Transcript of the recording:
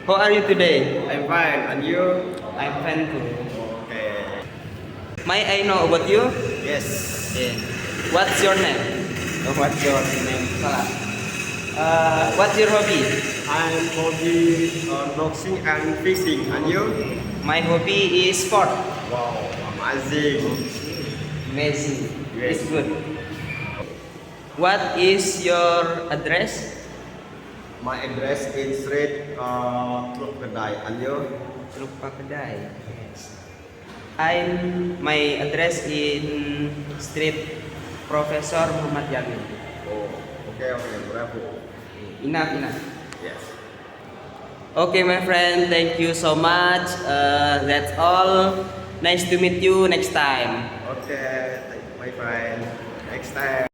How are you today? I'm fine, and you? I'm fine too. Okay. May I know about you? Yes. Yeah. What's your name? What's your name? Salah. What's your hobby? I'm hobby boxing and fishing, and you? My hobby is sport. Wow, amazing. Amazing. Yes. It's good. What is your address? My address is Street Teluk Kedai, and you? Teluk Kedai. Yes. My address in Street Profesor Muhammad Jamil. Oh, okay, bravo. Enough. Yes. Okay, my friend, thank you so much. That's all. Nice to meet you next time. Okay, my friend. Next time.